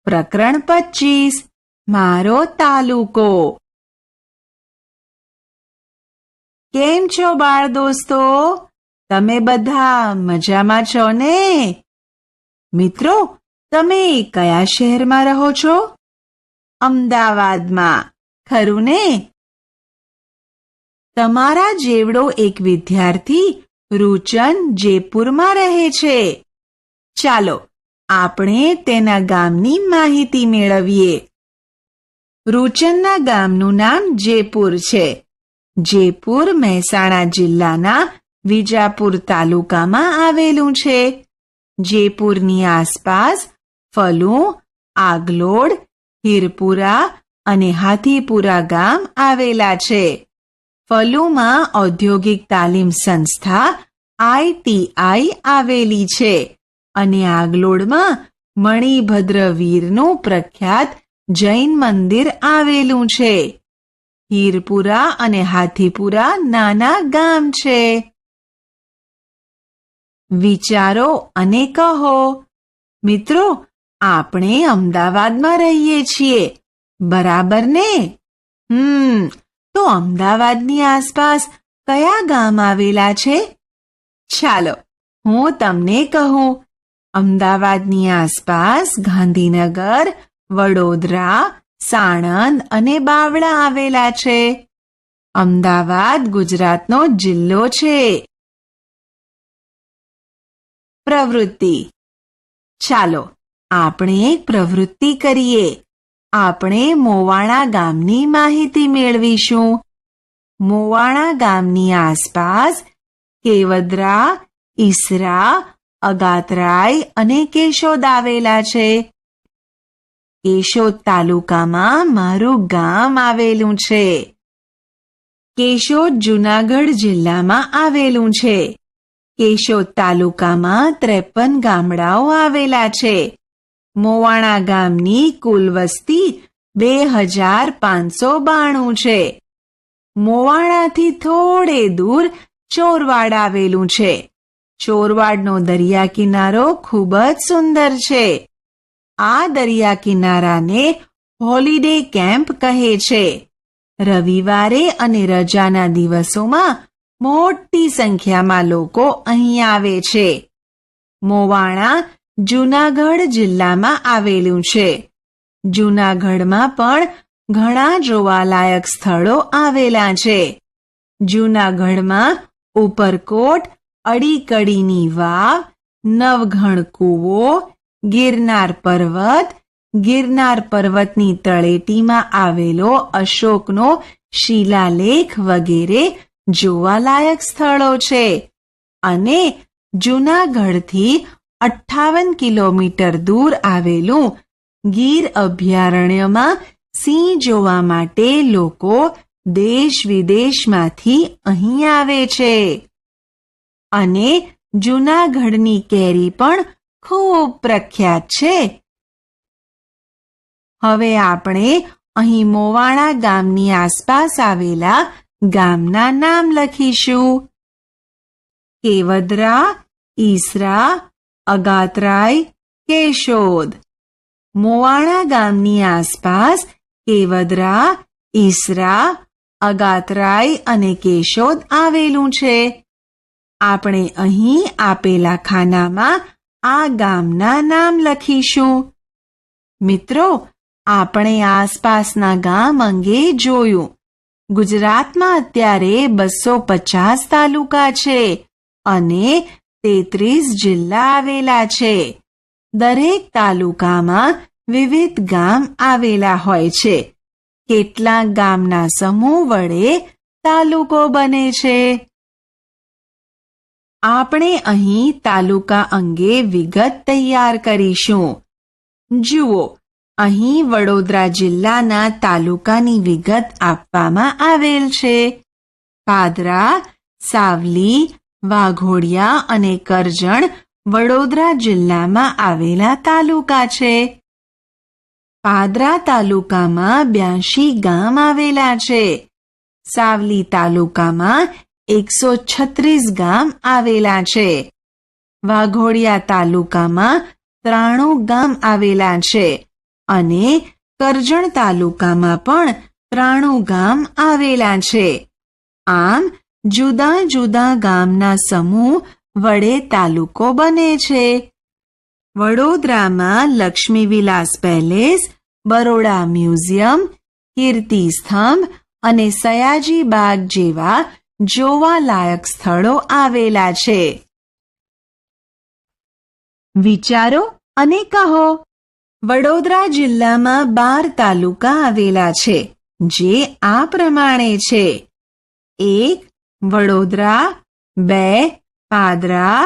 પ્રકરણ 25 મારો તાલુકો. કેમ છો બાળ દોસ્તો? તમે બધા મજામાં છો ને? મિત્રો, તમે કયા શહેરમાં રહો છો? અમદાવાદમાં, ખરું ને? તમારા જેવડો એક વિદ્યાર્થી રૂચન જયપુરમાં રહે છે. ચાલો આપણે તેના ગામની માહિતી મેળવીએ. રૂચનના ગામનું નામ જયપુર છે. જયપુર મહેસાણા જિલ્લાના વિજાપુર તાલુકામાં આવેલું છે. જયપુરની આસપાસ ફલું, આગલોડ, હીરપુરા અને હાથીપુરા ગામ આવેલા છે. ફલુમાં ઔદ્યોગિક તાલીમ સંસ્થા ITI આવેલી છે અને આગલોડમાં મણિભદ્રવીરનું પ્રખ્યાત જૈન મંદિર આવેલું છે. હીરપુરા અને હાથીપુરા નાના ગામ છે. વિચારો અને કહો. મિત્રો, આપણે અમદાવાદમાં રહીએ છીએ, બરાબર ને? તો અમદાવાદની આસપાસ કયા ગામ આવેલા છે? ચાલો હું તમને કહું. અમદાવાદની આસપાસ ગાંધીનગર, વડોદરા, સાણંદ અને બાવળા આવેલા છે. અમદાવાદ ગુજરાતનો જિલ્લો છે. પ્રવૃત્તિ. ચાલો આપણે એક પ્રવૃત્તિ કરીએ. આપણે મોવાણા ગામની માહિતી મેળવીશું. મોવાણા ગામની આસપાસ કેવદરા, ઈસરા, અગાતરાય અને કેશોદ આવેલા છે. કેશોદ તાલુકામાં મારું ગામ આવેલું છે. કેશોદ જૂનાગઢ જિલ્લામાં આવેલું છે. કેશોદ તાલુકામાં 53 ગામડાઓ આવેલા છે. મોવાણા ગામની કુલ વસ્તી 2592 છે. મોવાણાથી થોડે દૂર ચોરવાડ આવેલું છે. ચોરવાડનો દરિયા કિનારો ખૂબ જ સુંદર છે. આ દરિયા કિનારાને હોલિડે કેમ્પ કહે છે. રવિવારે અને રજાના દિવસોમાં મોટી સંખ્યામાં લોકો અહીં આવે છે. મોવાણા જૂનાગઢ જિલ્લામાં આવેલું છે. જૂનાગઢમાં પણ ઘણા જોવાલાયક સ્થળો આવેલા છે. જૂનાગઢમાં ઉપરકોટ, અડીકડીની વાવ, નવઘણ કૂવો, ગિરનાર પર્વત, ગિરનાર પર્વતની તળેટીમાં આવેલો અશોકનો શિલાલેખ વગેરે જોવાલાયક સ્થળો છે. અને જૂનાગઢથી 58 કિલોમીટર દૂર આવેલું ગીર અભયારણ્યમાં સિંહ જોવા માટે લોકો દેશ વિદેશમાંથી અહીં આવે છે. અને જૂનાગઢની કેરી પણ ખૂબ પ્રખ્યાત છે. હવે આપણે અહીં મોવાણા ગામની આસપાસ આવેલા ગામના નામ લખીશું. કેવદરા, ઈસરા, અગાતરાય, કેશોદ. મોવાણા ગામની આસપાસ કેવદરા, ઈસરા, અગાતરાય અને કેશોદ આવેલું છે. આપણે અહીં આપેલા ખાનામાં આ ગામના નામ લખીશું. મિત્રો, આપણે આસપાસના ગામ અંગે જોયું. ગુજરાતમાં અત્યારે 250 તાલુકા છે અને 33 જિલ્લા આવેલા છે. દરેક તાલુકામાં વિવિધ ગામ આવેલા હોય છે. કેટલાક ગામના સમૂહ વડે તાલુકો બને છે. આપણે અહીં તાલુકા અંગે વિગત તૈયાર કરીશું. જુઓ, અહીં વડોદરા જિલ્લાના તાલુકાની વિગત આપવામાં આવેલ છે. પાદરા, સાવલી, વાઘોડિયા અને કરજણ વડોદરા જિલ્લામાં આવેલા તાલુકા છે. પાદરા તાલુકામાં 82 ગામ આવેલા છે. સાવલી તાલુકામાં 136 ગામ આવેલા છે. વાઘોડિયા તાલુકામાં 93 ગામ આવેલા છે અને કરજણ તાલુકામાં પણ 93 ગામ આવેલા છે. આમ જુદા જુદા ગામના સમૂહ વડે તાલુકો બને છે. વડોદરામાં લક્ષ્મીવિલાસ પેલેસ, બરોડા મ્યુઝિયમ, કીર્તિ સ્તંભ અને સયાજી બાગ જેવા જોવાલાયક સ્થળો આવેલા છે. વિચારો અને કહો. વડોદરા જિલ્લામાં 12 તાલુકા આવેલા છે, જે આ પ્રમાણે છે: 1. વડોદરા, 2. પાદરા,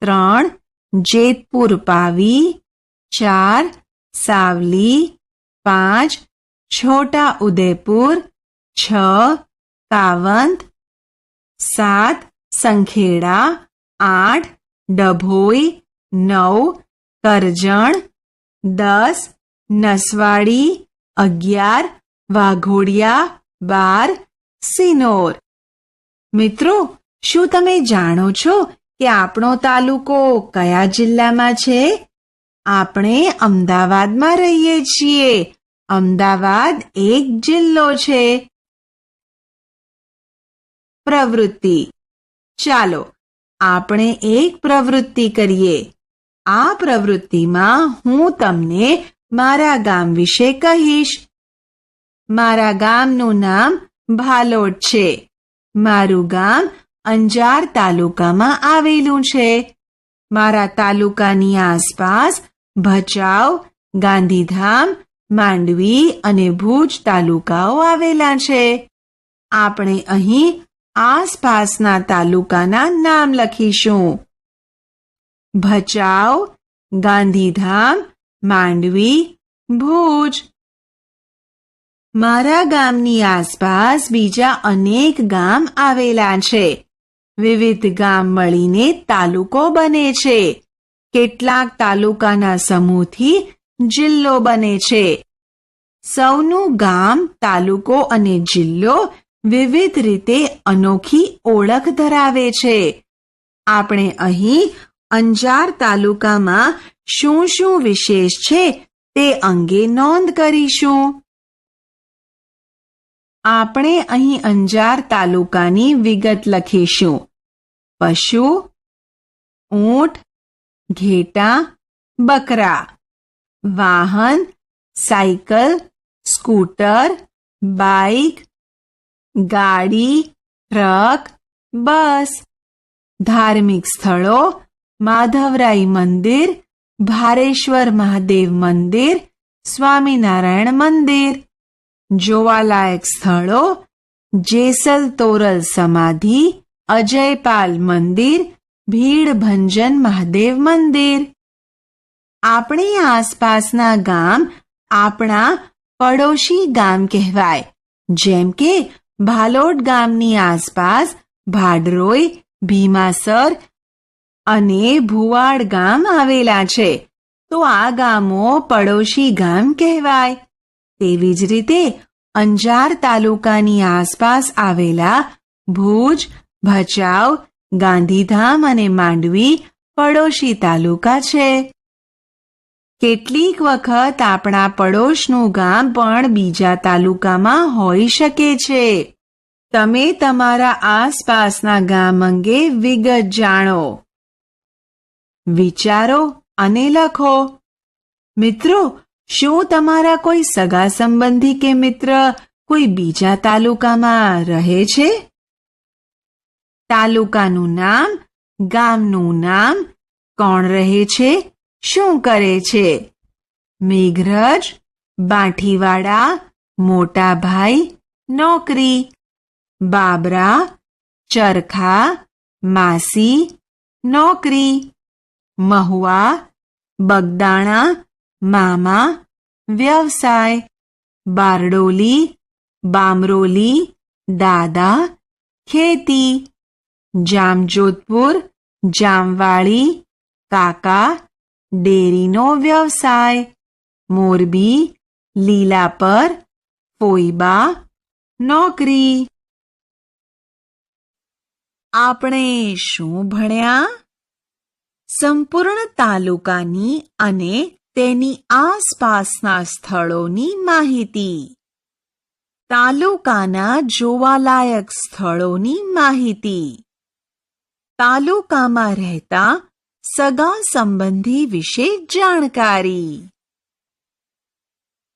3. જેતપુર પાવી, 4. સાવલી, 5. છોટા ઉદેપુર, 6. કાવંત, 7. સંખેડા, 8. ડભોઈ, 9. કરજણ, 10. નસવાડી, 11. વાઘોડિયા, 12. સિનોર. મિત્રો, શું તમે જાણો છો કે આપણો તાલુકો કયા જિલ્લામાં છે? આપણે અમદાવાદમાં રહીએ છીએ. અમદાવાદ એક જિલ્લો છે. પ્રવૃત્તિ. ચાલો આપણે એક પ્રવૃત્તિ કરીએ. આ પ્રવૃત્તિમાં હું તમને મારા ગામ વિશે કહીશ. મારા ગામનું નામ ભાલોડ છે. મારું ગામ અંજાર તાલુકામાં આવેલું છે. મારા તાલુકાની આસપાસ ભચાઉ, ગાંધીધામ, માંડવી અને ભુજ તાલુકાઓ આવેલા છે. આપણે અહીં આસપાસના તાલુકાના નામ લખીશું: ભચાઉ, ગાંધીધામ, માંડવી, ભુજ. મારા ગામની આસપાસ બીજા અનેક ગામ આવેલા છે. વિવિધ ગામ મળીને તાલુકો બને છે. કેટલાક તાલુકાના સમૂહથી જિલ્લો બને છે. સૌનું ગામ, તાલુકો અને જિલ્લો વિવિધ રીતે અનોખી ઓળખ ધરાવે છે. આપણે અહીં અંજાર તાલુકામાં શું શું વિશેષ છે તે અંગે નોંધ કરીશું. આપણે અહીં અંજાર તાલુકાની વિગત લખીશું: પશુ, ઊંટ, ઘેટાં, બકરા. વાહન, સાયકલ, સ્કૂટર, બાઇક, ગાડી, ટ્રક, બસ. ધાર્મિક સ્થળો: માધવરાય મંદિર, ભારેશ્વર મહાદેવ મંદિર, સ્વામિનારાયણ મંદિર. જોવાલાયક સ્થળો: જેસલ તોરલ સમાધિ, અજયપાલ મંદિર, ભીડભંજન મહાદેવ મંદિર. આપણી આસપાસના ગામ આપણા પડોશી ગામ કહેવાય. જેમ કે ભાલોડ ગામની આસપાસ ભાડરોઈ, ભીમાસર અને ભુવાડ ગામ આવેલા છે, તો આ ગામો પડોશી ગામ કહેવાય. તેવી જ રીતે અંજાર તાલુકાની આસપાસ આવેલા ભુજ, ભચાઉ, ગાંધીધામ અને માંડવી પડોશી તાલુકા છે. કેટલીક વખત આપણા પડોશનું ગામ પણ બીજા તાલુકામાં હોઈ શકે છે. તમે તમારા આસપાસના ગામ અંગે વિગત જાણો. વિચારો અને લખો. મિત્રો, શું તમારા કોઈ સગા સંબંધી કે મિત્ર કોઈ બીજા તાલુકામાં રહે છે? તાલુકાનું નામ, ગામનું નામ, કોણ રહે છે, શું કરે છે? મેઘરજ, બાંઠીવાડા, મોટાભાઈ, નોકરી. બાબરા, ચરખા, માસી, નોકરી. મહુવા, બગદાણા, મામા, વ્યવસાય. બારડોલી, બામરોલી, દાદા, ખેતી. જામજોધપુર, જામવાળી, કાકા, ડેરીનો વ્યવસાય. મોરબી, લીલાપર, ફોઈબા, નોકરી. આપણે શું ભણ્યા? સંપૂર્ણ તાલુકાની અને તેની આસપાસના સ્થળોની માહિતી, તાલુકાના જોવાલાયક સ્થળોની માહિતી, તાલુકામાં રહેતા સગા સંબંધી વિશે જાણકારી.